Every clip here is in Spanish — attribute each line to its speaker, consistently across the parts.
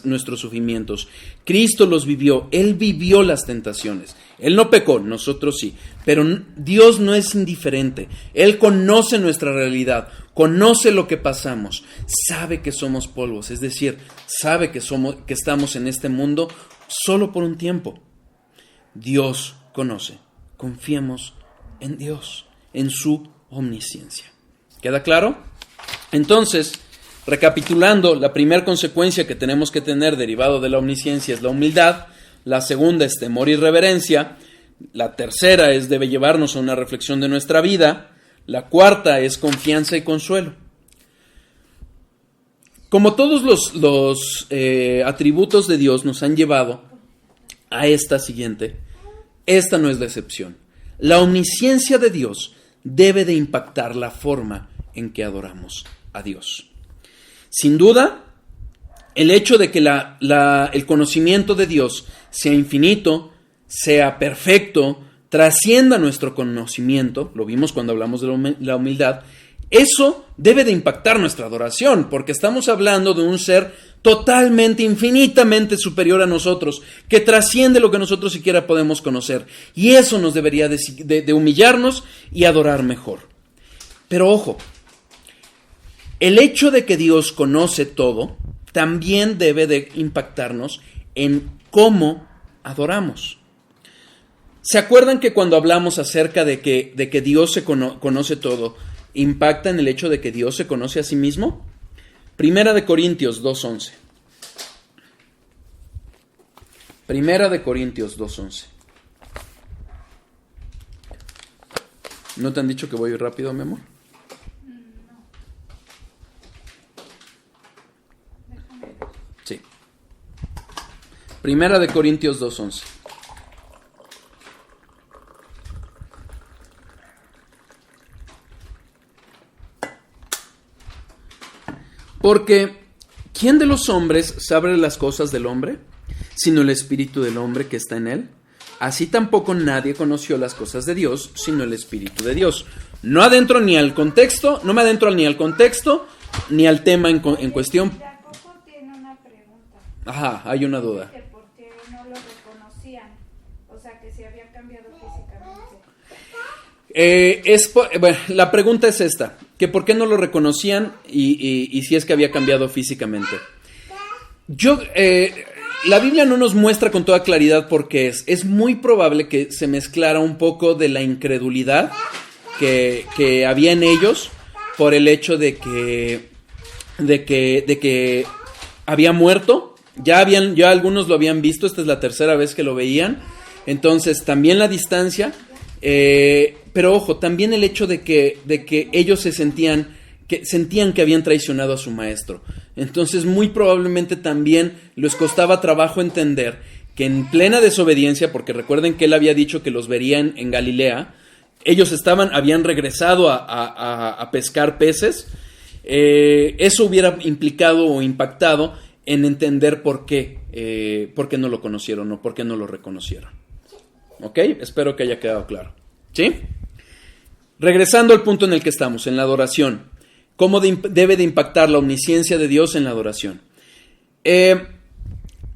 Speaker 1: nuestros sufrimientos. Cristo los vivió, Él vivió las tentaciones. Él no pecó, nosotros sí. Pero Dios no es indiferente. Él conoce nuestra realidad, conoce lo que pasamos, sabe que somos polvos, es decir, sabe que estamos en este mundo solo por un tiempo. Dios conoce. Confiemos en Dios, en su omnisciencia. ¿Queda claro? Entonces, recapitulando, la primera consecuencia que tenemos que tener derivado de la omnisciencia es la humildad. La segunda es temor y reverencia. La tercera debe llevarnos a una reflexión de nuestra vida. La cuarta es confianza y consuelo. Como todos los atributos de Dios nos han llevado a esta siguiente, esta no es la excepción. La omnisciencia de Dios debe de impactar la forma en que adoramos a Dios. Sin duda, el hecho de que el conocimiento de Dios sea infinito, sea perfecto, trascienda nuestro conocimiento, lo vimos cuando hablamos de la humildad, eso debe de impactar nuestra adoración, porque estamos hablando de un ser totalmente, infinitamente superior a nosotros, que trasciende lo que nosotros siquiera podemos conocer, y eso nos debería de humillarnos y adorar mejor. Pero ojo, el hecho de que Dios conoce todo también debe de impactarnos en cómo adoramos. ¿Se acuerdan que cuando hablamos acerca de que Dios conoce todo, impacta en el hecho de que Dios se conoce a sí mismo? Primera de Corintios 2:11. Primera de Corintios 2:11. ¿No te han dicho que voy rápido, mi amor? Sí. Primera de Corintios 2:11. Porque, ¿quién de los hombres sabe las cosas del hombre, sino el espíritu del hombre que está en él? Así tampoco nadie conoció las cosas de Dios, sino el espíritu de Dios. No me adentro ni al contexto, ni al tema en cuestión.
Speaker 2: Tampoco tiene una pregunta.
Speaker 1: Ajá, hay una duda.
Speaker 2: ¿Por qué no lo reconocían? O sea, que se había cambiado físicamente.
Speaker 1: Bueno, la pregunta es esta, que por qué no lo reconocían y si es que había cambiado físicamente. La Biblia no nos muestra con toda claridad por qué es muy probable que se mezclara un poco de la incredulidad que había en ellos por el hecho de que había muerto. Ya algunos lo habían visto, esta es la tercera vez que lo veían, entonces también la distancia. Pero ojo, también el hecho de que ellos sentían que habían traicionado a su maestro. Entonces muy probablemente también les costaba trabajo entender que en plena desobediencia, porque recuerden que él había dicho que los verían en Galilea, ellos habían regresado a pescar peces. Eso hubiera implicado o impactado en entender por qué no lo conocieron o por qué no lo reconocieron. ¿Ok? Espero que haya quedado claro. ¿Sí? Regresando al punto en el que estamos, en la adoración. ¿Cómo debe de impactar la omnisciencia de Dios en la adoración?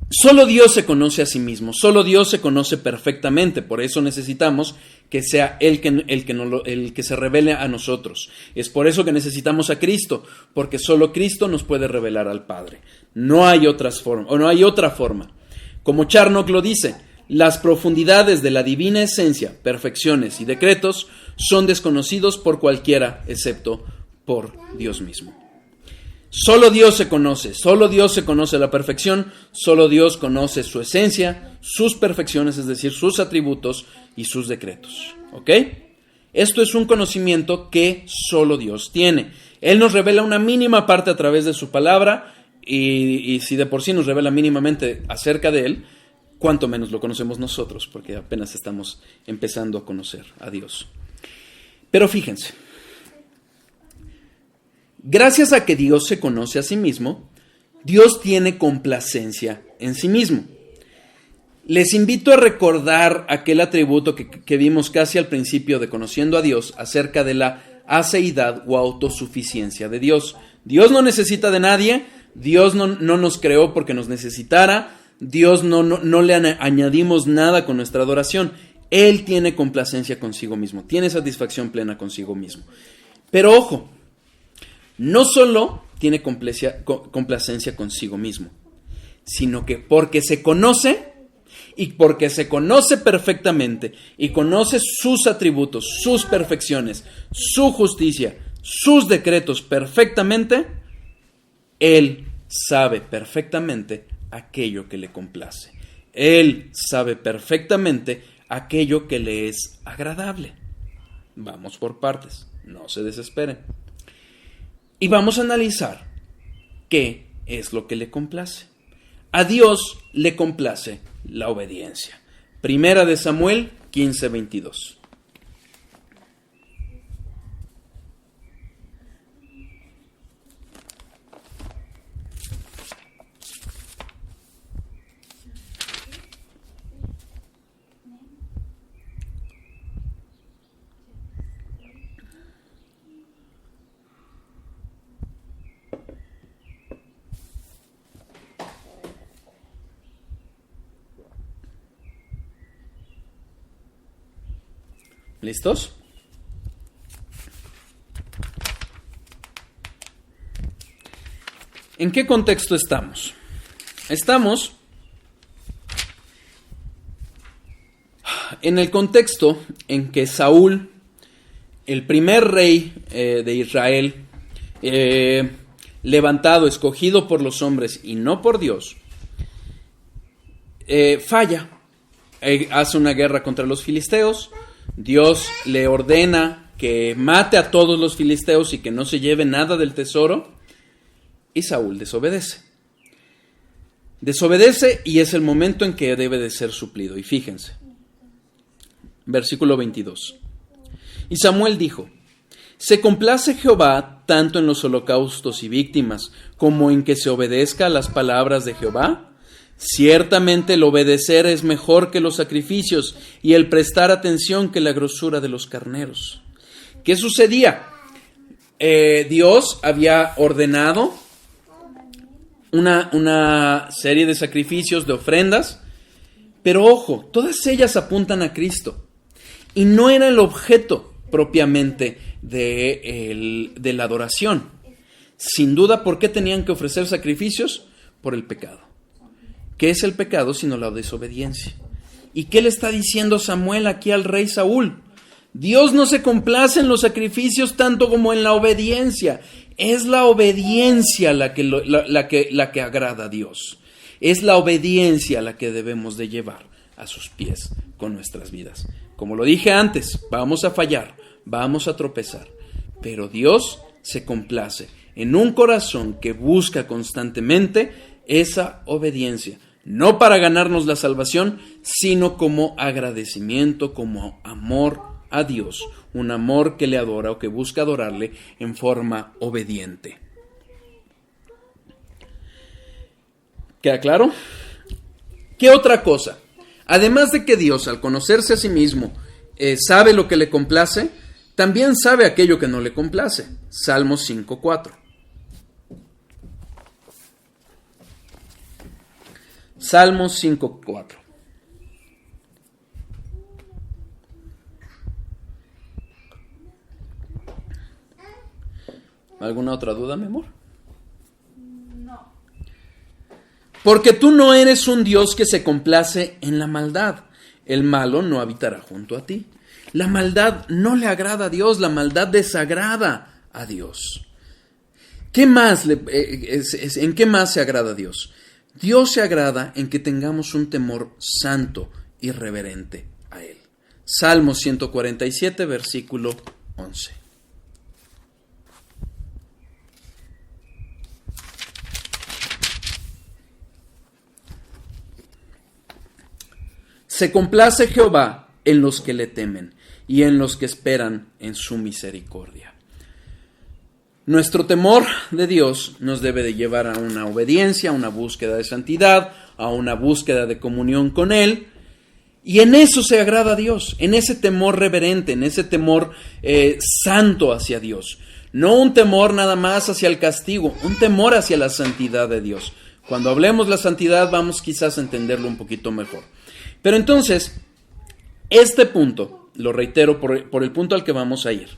Speaker 1: Solo Dios se conoce a sí mismo, solo Dios se conoce perfectamente, por eso necesitamos que sea el que se revele a nosotros. Es por eso que necesitamos a Cristo, porque solo Cristo nos puede revelar al Padre. No hay otra forma. Como Charnock lo dice, las profundidades de la divina esencia, perfecciones y decretos son desconocidos por cualquiera excepto por Dios mismo. Solo Dios se conoce a la perfección, solo Dios conoce su esencia, sus perfecciones, es decir, sus atributos y sus decretos. ¿Ok? Esto es un conocimiento que solo Dios tiene. Él nos revela una mínima parte a través de su palabra y si de por sí nos revela mínimamente acerca de Él, cuánto menos lo conocemos nosotros, porque apenas estamos empezando a conocer a Dios. Pero fíjense, gracias a que Dios se conoce a sí mismo, Dios tiene complacencia en sí mismo. Les invito a recordar aquel atributo que vimos casi al principio de Conociendo a Dios acerca de la aceidad o autosuficiencia de Dios. Dios no necesita de nadie, Dios no nos creó porque nos necesitara. Dios no le añadimos nada con nuestra adoración. Él tiene complacencia consigo mismo, tiene satisfacción plena consigo mismo. Pero ojo, no solo tiene complacencia consigo mismo, sino que porque se conoce, y porque se conoce perfectamente, y conoce sus atributos, sus perfecciones, su justicia, sus decretos perfectamente, Él sabe perfectamente aquello que le complace. Él sabe perfectamente aquello que le es agradable. Vamos por partes, no se desesperen. Y vamos a analizar qué es lo que le complace. A Dios le complace la obediencia. Primera de Samuel 15:22. ¿Listos? ¿En qué contexto estamos? Estamos en el contexto en que Saúl, el primer rey de Israel, levantado, escogido por los hombres y no por Dios, falla, hace una guerra contra los filisteos. Dios le ordena que mate a todos los filisteos y que no se lleve nada del tesoro, y Saúl desobedece. Desobedece y es el momento en que debe de ser suplido. Y fíjense, versículo 22. Y Samuel dijo: ¿se complace Jehová tanto en los holocaustos y víctimas como en que se obedezca a las palabras de Jehová? Ciertamente el obedecer es mejor que los sacrificios y el prestar atención que la grosura de los carneros. ¿Qué sucedía? Dios había ordenado una serie de sacrificios, de ofrendas, pero ojo, todas ellas apuntan a Cristo y no era el objeto propiamente de la adoración. Sin duda, ¿por qué tenían que ofrecer sacrificios? Por el pecado. ¿Qué es el pecado sino la desobediencia? ¿Y qué le está diciendo Samuel aquí al rey Saúl? Dios no se complace en los sacrificios tanto como en la obediencia. Es la obediencia la que agrada a Dios. Es la obediencia la que debemos de llevar a sus pies con nuestras vidas. Como lo dije antes, vamos a fallar, vamos a tropezar, pero Dios se complace en un corazón que busca constantemente esa obediencia, no para ganarnos la salvación, sino como agradecimiento, como amor a Dios, un amor que le adora o que busca adorarle en forma obediente. ¿Queda claro? ¿Qué otra cosa? Además de que Dios, al conocerse a sí mismo, sabe lo que le complace, también sabe aquello que no le complace. Salmos 5:4. Salmos 5:4. ¿Alguna otra duda, mi amor?
Speaker 2: No.
Speaker 1: Porque tú no eres un Dios que se complace en la maldad. El malo no habitará junto a ti. La maldad no le agrada a Dios, la maldad desagrada a Dios. ¿Qué más ¿en qué más se agrada a Dios? Dios se agrada en que tengamos un temor santo y reverente a Él. Salmo 147, versículo 11. Se complace Jehová en los que le temen y en los que esperan en su misericordia. Nuestro temor de Dios nos debe de llevar a una obediencia, a una búsqueda de santidad, a una búsqueda de comunión con Él. Y en eso se agrada a Dios, en ese temor reverente, en ese temor santo hacia Dios. No un temor nada más hacia el castigo, un temor hacia la santidad de Dios. Cuando hablemos la santidad vamos quizás a entenderlo un poquito mejor. Pero entonces, este punto, lo reitero por el punto al que vamos a ir.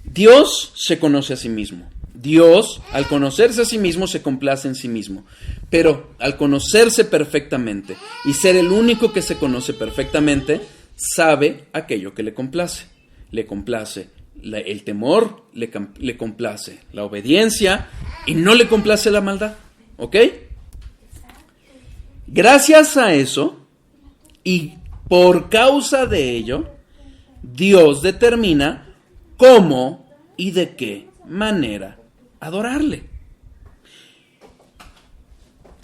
Speaker 1: Dios se conoce a sí mismo. Dios, al conocerse a sí mismo, se complace en sí mismo. Pero al conocerse perfectamente y ser el único que se conoce perfectamente, sabe aquello que le complace. Le complace el temor, le complace la obediencia y no le complace la maldad. ¿Ok? Gracias a eso y por causa de ello, Dios determina cómo y de qué manera adorarle.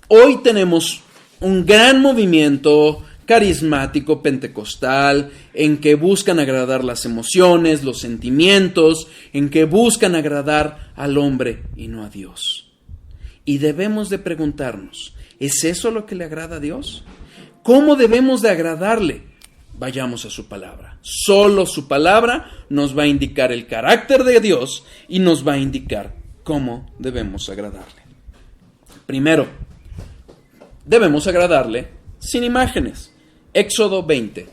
Speaker 1: Hoy tenemos un gran movimiento carismático pentecostal en que buscan agradar las emociones, los sentimientos, en que buscan agradar al hombre y no a Dios. Y debemos de preguntarnos, ¿es eso lo que le agrada a Dios? ¿Cómo debemos de agradarle? Vayamos a su palabra. Solo su palabra nos va a indicar el carácter de Dios y nos va a indicar cómo debemos agradarle. Primero, debemos agradarle sin imágenes. Éxodo 20,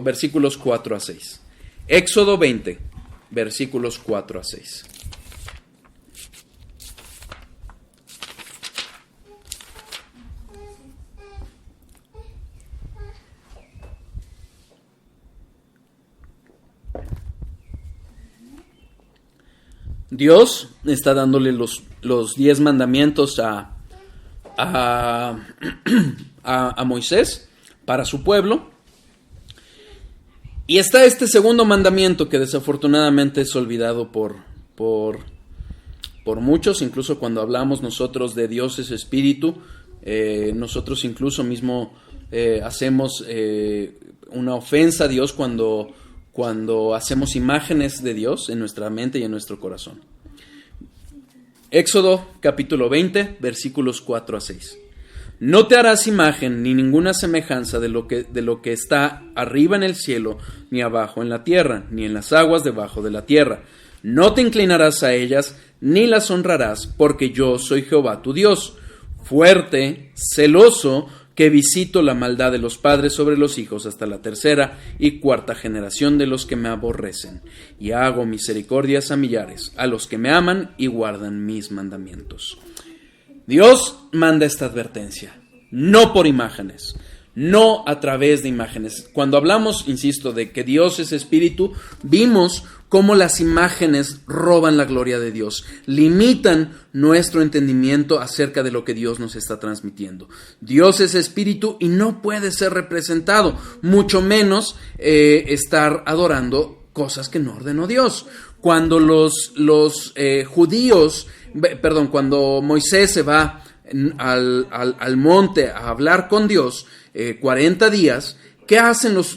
Speaker 1: versículos 4 a 6. Éxodo 20, versículos 4 a 6. Dios está dándole los 10 mandamientos a Moisés para su pueblo. Y está este segundo mandamiento que desafortunadamente es olvidado por muchos, incluso cuando hablamos nosotros de Dios es espíritu, nosotros incluso mismo hacemos una ofensa a Dios cuando hacemos imágenes de Dios en nuestra mente y en nuestro corazón. Éxodo capítulo 20, versículos 4 a 6. No te harás imagen ni ninguna semejanza de lo que está arriba en el cielo, ni abajo en la tierra, ni en las aguas debajo de la tierra. No te inclinarás a ellas, ni las honrarás, porque yo soy Jehová tu Dios, fuerte, celoso, que visito la maldad de los padres sobre los hijos hasta la 3ª y 4ª generación de los que me aborrecen, y hago misericordias a millares, a los que me aman y guardan mis mandamientos. Dios manda esta advertencia, no por imágenes, no a través de imágenes. Cuando hablamos, insisto, de que Dios es espíritu, vimos cómo las imágenes roban la gloria de Dios, limitan nuestro entendimiento acerca de lo que Dios nos está transmitiendo. Dios es espíritu y no puede ser representado, mucho menos estar adorando cosas que no ordenó Dios. Cuando cuando Moisés se va al monte a hablar con Dios 40 días, ¿qué hacen los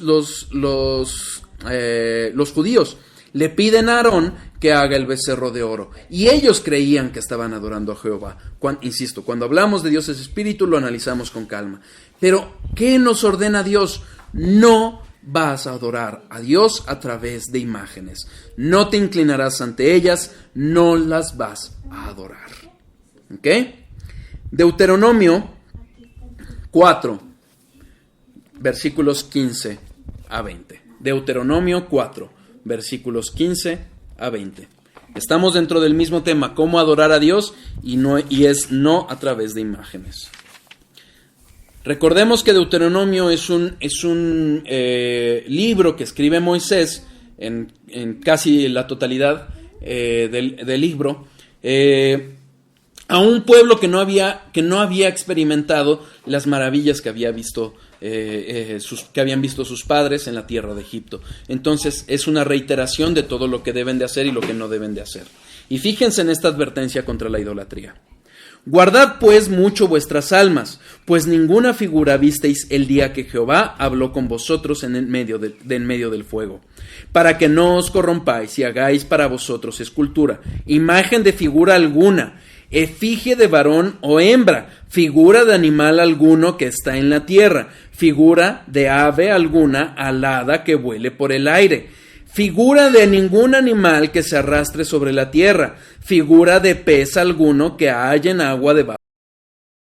Speaker 1: judíos? Le piden a Aarón que haga el becerro de oro. Y ellos creían que estaban adorando a Jehová. Cuando hablamos de Dios es espíritu, lo analizamos con calma. Pero, ¿qué nos ordena Dios? No vas a adorar a Dios a través de imágenes. No te inclinarás ante ellas, no las vas a adorar. ¿Ok? Deuteronomio 4, versículos 15 a 20. Deuteronomio 4. Versículos 15 a 20. Estamos dentro del mismo tema, cómo adorar a Dios, y es no a través de imágenes. Recordemos que Deuteronomio es un libro que escribe Moisés en casi la totalidad del libro, a un pueblo que no había experimentado las maravillas que habían visto sus padres en la tierra de Egipto. Entonces es una reiteración de todo lo que deben de hacer y lo que no deben de hacer. Y fíjense en esta advertencia contra la idolatría. Guardad pues mucho vuestras almas, pues ninguna figura visteis el día que Jehová habló con vosotros en medio del fuego, para que no os corrompáis y hagáis para vosotros escultura, imagen de figura alguna, efigie de varón o hembra, figura de animal alguno que está en la tierra, figura de ave alguna alada que vuele por el aire, figura de ningún animal que se arrastre sobre la tierra, figura de pez alguno que haya en agua debajo